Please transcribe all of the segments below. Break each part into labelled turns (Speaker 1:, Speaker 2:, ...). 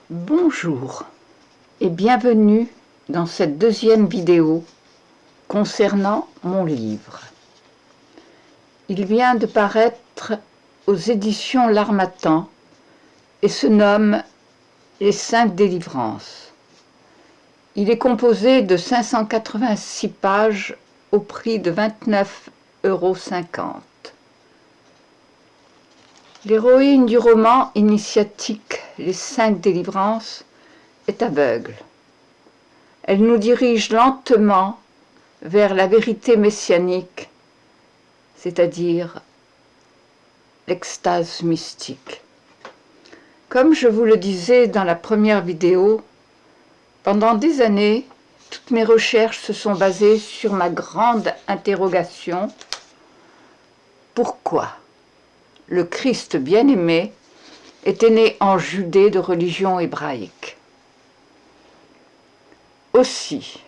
Speaker 1: Bonjour et bienvenue dans cette deuxième vidéo concernant mon livre. Il vient de paraître aux éditions L'Harmattan et se nomme Les 5 délivrances. Il est composé de 586 pages au prix de 29,50 €. L'héroïne du roman initiatique Les 5 délivrances est aveugle. Elle nous dirige lentement vers la vérité messianique, c'est-à-dire l'extase mystique. Comme je vous le disais dans la première vidéo, pendant des années, toutes mes recherches se sont basées sur ma grande interrogation: pourquoi le Christ bien-aimé était né en Judée de religion hébraïque? Aussi,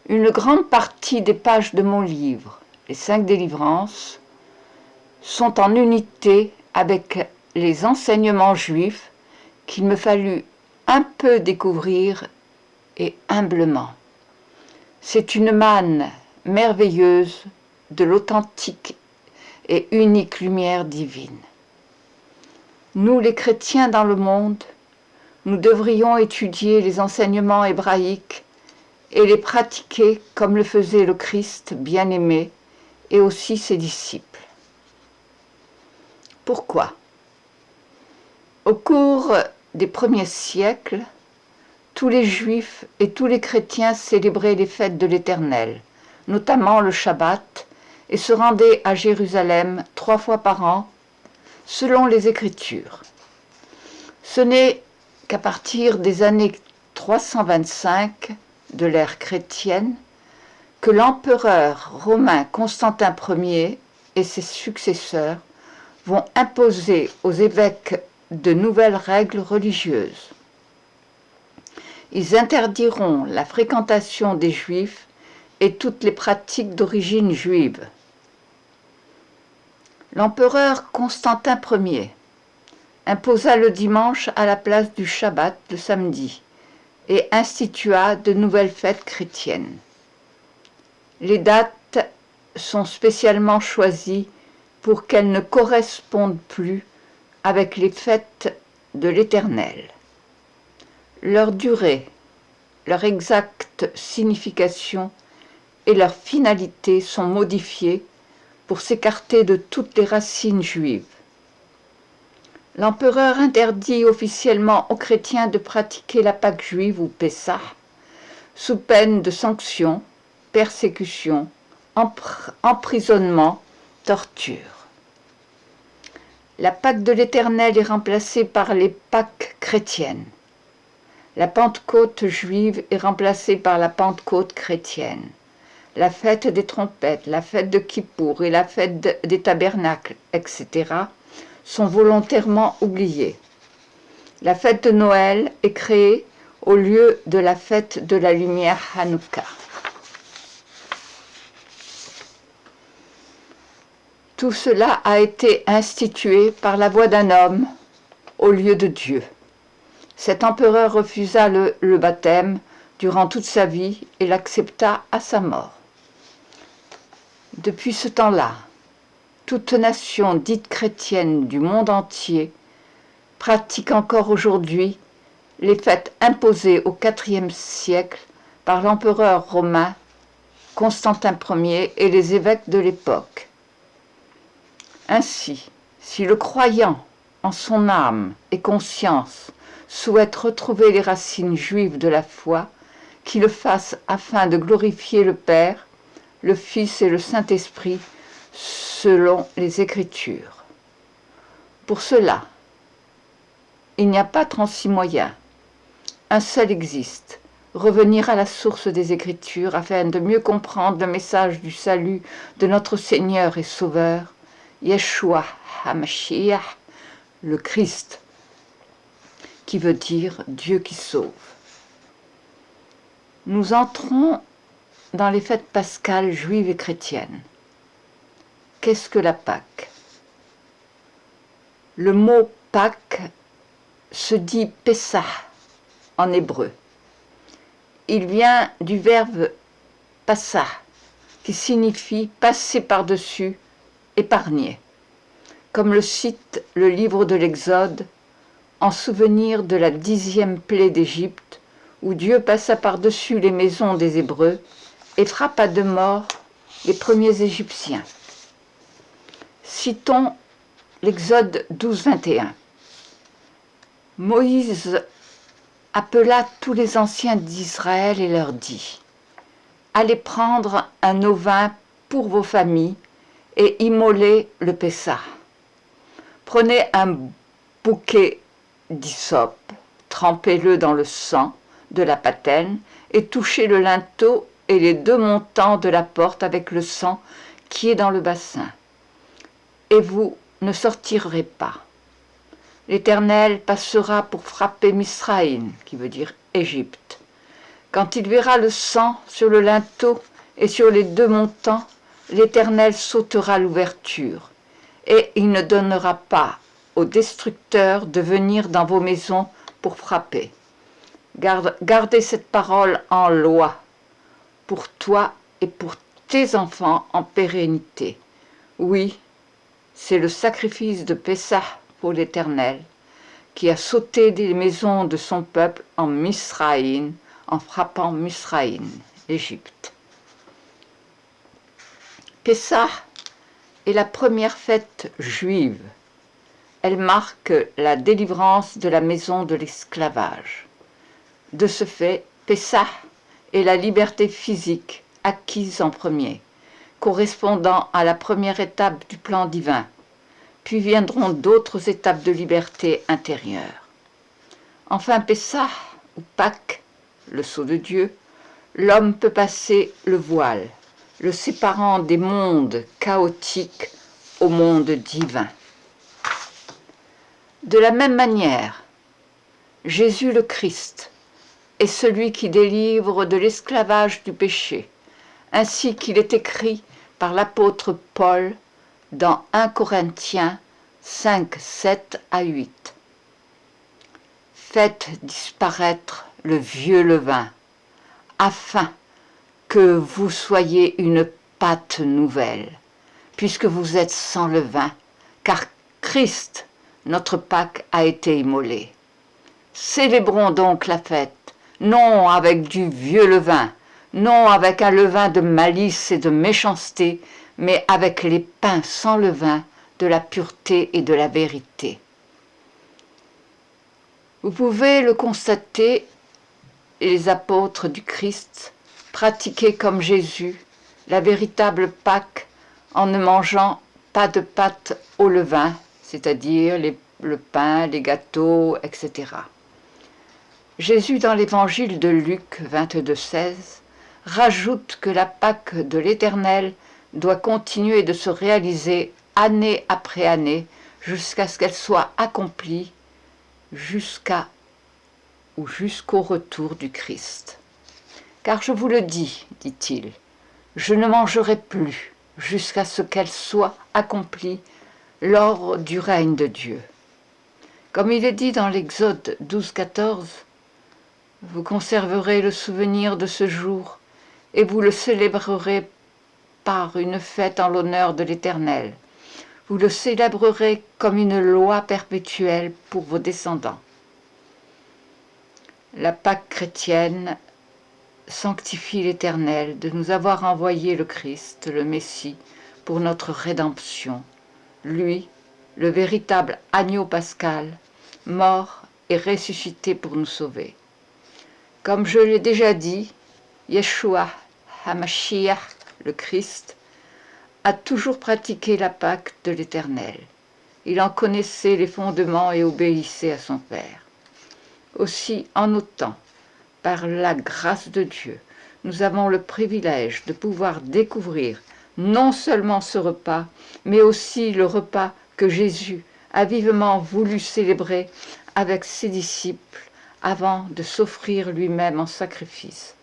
Speaker 1: une grande partie des pages de mon livre, Les 5 délivrances, sont en unité avec les enseignements juifs qu'il me fallut un peu découvrir et humblement. C'est une manne merveilleuse de l'authentique et unique lumière divine. Nous, les chrétiens dans le monde, nous devrions étudier les enseignements hébraïques et les pratiquer comme le faisait le Christ bien-aimé et aussi ses disciples. Pourquoi? Au cours des premiers siècles, tous les Juifs et tous les chrétiens célébraient les fêtes de l'Éternel, notamment le Shabbat, et se rendaient à Jérusalem 3 fois par an, selon les Écritures. Ce n'est qu'à partir des années 325 de l'ère chrétienne que l'empereur romain Constantin Ier et ses successeurs vont imposer aux évêques de nouvelles règles religieuses. Ils interdiront la fréquentation des Juifs et toutes les pratiques d'origine juive. L'empereur Constantin Ier imposa le dimanche à la place du Shabbat le samedi et institua de nouvelles fêtes chrétiennes. Les dates sont spécialement choisies pour qu'elles ne correspondent plus avec les fêtes de l'Éternel. Leur durée, leur exacte signification et leur finalité sont modifiées pour s'écarter de toutes les racines juives. L'empereur interdit officiellement aux chrétiens de pratiquer la Pâque juive ou Pessah, sous peine de sanctions, persécutions, emprisonnement, torture. La Pâque de l'Éternel est remplacée par les Pâques chrétiennes. La Pentecôte juive est remplacée par la Pentecôte chrétienne. La fête des trompettes, la fête de Kippour et la fête des tabernacles, etc., sont volontairement oubliées. La fête de Noël est créée au lieu de la fête de la lumière Hanouka. Tout cela a été institué par la voix d'un homme au lieu de Dieu. Cet empereur refusa le baptême durant toute sa vie et l'accepta à sa mort. Depuis ce temps-là, toute nation dite chrétienne du monde entier pratique encore aujourd'hui les fêtes imposées au IVe siècle par l'empereur romain Constantin Ier et les évêques de l'époque. Ainsi, si le croyant en son âme et conscience souhaite retrouver les racines juives de la foi, qu'il le fasse afin de glorifier le Père, le Fils et le Saint-Esprit selon les Écritures. Pour cela, il n'y a pas 36 moyens. Un seul existe: revenir à la source des Écritures afin de mieux comprendre le message du salut de notre Seigneur et Sauveur, Yeshua HaMashiach, le Christ, qui veut dire Dieu qui sauve. Nous entrons dans les fêtes pascales juives et chrétiennes. Qu'est-ce que la Pâque? Le mot Pâque se dit Pessah en hébreu. Il vient du verbe passa, qui signifie passer par-dessus, épargner, comme le cite le livre de l'Exode, en souvenir de la 10e plaie d'Égypte, où Dieu passa par-dessus les maisons des Hébreux et frappa de mort les premiers Égyptiens. Citons l'Exode 12, 21. Moïse appela tous les anciens d'Israël et leur dit : allez prendre un ovin pour vos familles et immoler le Pessah. Prenez un bouquet d'hysope, trempez-le dans le sang de la patène et touchez le linteau et les 2 montants de la porte avec le sang qui est dans le bassin. Et vous ne sortirez pas. L'Éternel passera pour frapper Misraïm, qui veut dire Égypte. Quand il verra le sang sur le linteau et sur les 2 montants, l'Éternel sautera l'ouverture, et il ne donnera pas au destructeur de venir dans vos maisons pour frapper. Gardez cette parole en loi, pour toi et pour tes enfants en pérennité. Oui, c'est le sacrifice de Pessah pour l'Éternel, qui a sauté des maisons de son peuple en Misraïm, en frappant Misraïm, l'Égypte. Pessah est la première fête juive. Elle marque la délivrance de la maison de l'esclavage. De ce fait, Pessah est la liberté physique acquise en premier, correspondant à la première étape du plan divin. Puis viendront d'autres étapes de liberté intérieure. Enfin, Pessah, ou Pâques, le sceau de Dieu, l'homme peut passer le voile, le séparant des mondes chaotiques au monde divin. De la même manière, Jésus le Christ est celui qui délivre de l'esclavage du péché, ainsi qu'il est écrit par l'apôtre Paul dans 1 Corinthiens 5, 7 à 8. Faites disparaître le vieux levain, afin que vous soyez une pâte nouvelle, puisque vous êtes sans levain, car Christ, notre Pâque, a été immolé. Célébrons donc la fête, non avec du vieux levain, non avec un levain de malice et de méchanceté, mais avec les pains sans levain de la pureté et de la vérité. Vous pouvez le constater, les apôtres du Christ pratiquaient comme Jésus la véritable Pâque en ne mangeant pas de pâte au levain, c'est-à-dire le pain, les gâteaux, etc. Jésus, dans l'évangile de Luc 22, 16, rajoute que la Pâque de l'Éternel doit continuer de se réaliser année après année jusqu'à ce qu'elle soit accomplie jusqu'au retour du Christ. Car je vous le dis, dit-il, je ne mangerai plus jusqu'à ce qu'elle soit accomplie lors du règne de Dieu. Comme il est dit dans l'Exode 12, 14, vous conserverez le souvenir de ce jour et vous le célébrerez par une fête en l'honneur de l'Éternel. Vous le célébrerez comme une loi perpétuelle pour vos descendants. La Pâque chrétienne sanctifie l'Éternel de nous avoir envoyé le Christ, le Messie, pour notre rédemption. Lui, le véritable agneau pascal, mort et ressuscité pour nous sauver. Comme je l'ai déjà dit, Yeshua HaMashiach, le Christ, a toujours pratiqué la Pâque de l'Éternel. Il en connaissait les fondements et obéissait à son Père. Aussi, en nos temps, par la grâce de Dieu, nous avons le privilège de pouvoir découvrir non seulement ce repas, mais aussi le repas que Jésus a vivement voulu célébrer avec ses disciples avant de s'offrir lui-même en sacrifice.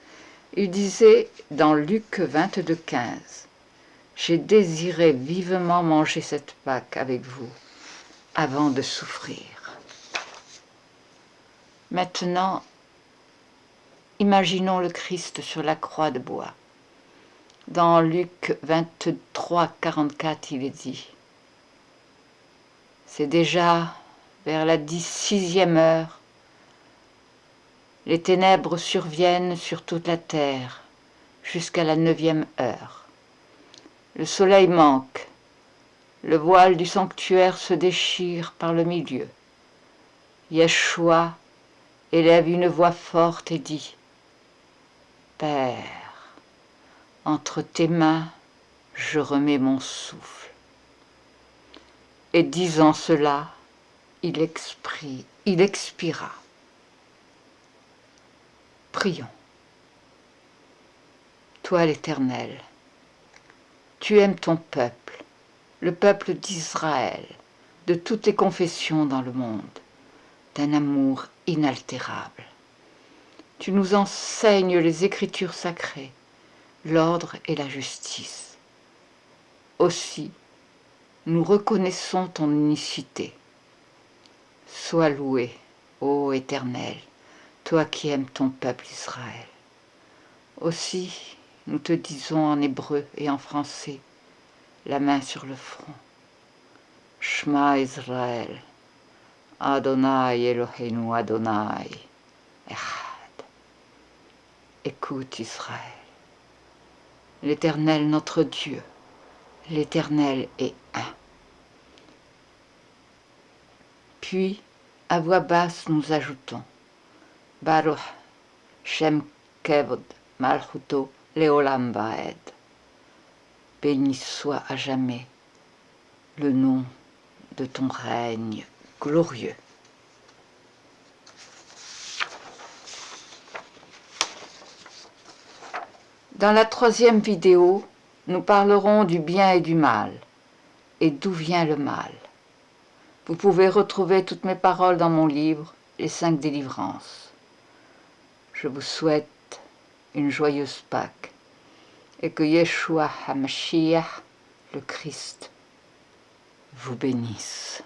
Speaker 1: Il disait dans Luc 22, 15, « J'ai désiré vivement manger cette Pâque avec vous avant de souffrir. » Maintenant, imaginons le Christ sur la croix de bois. Dans Luc 23, 44, il est dit « C'est déjà vers la 6e heure, les ténèbres surviennent sur toute la terre jusqu'à la 9e heure. Le soleil manque, le voile du sanctuaire se déchire par le milieu. Yeshua élève une voix forte et dit « Père, entre tes mains, je remets mon souffle. » Et disant cela, il expira. Prions. Toi l'Éternel, tu aimes ton peuple, le peuple d'Israël, de toutes les confessions dans le monde, d'un amour inaltérable. Tu nous enseignes les Écritures sacrées, l'ordre et la justice. Aussi, nous reconnaissons ton unicité. Sois loué, ô Éternel, toi qui aimes ton peuple Israël. Aussi, nous te disons en hébreu et en français, la main sur le front. Shema Israël, Adonai Eloheinu Adonai, Echad. Écoute Israël, l'Éternel notre Dieu, l'Éternel est un. Puis, à voix basse, nous ajoutons Baruch Shem Kevod Malchuto Leolam Vaed. Béni soit à jamais le nom de ton règne glorieux. Dans la 3e vidéo, nous parlerons du bien et du mal, et d'où vient le mal. Vous pouvez retrouver toutes mes paroles dans mon livre, Les 5 délivrances. Je vous souhaite une joyeuse Pâques, et que Yeshua HaMashiach, le Christ, vous bénisse.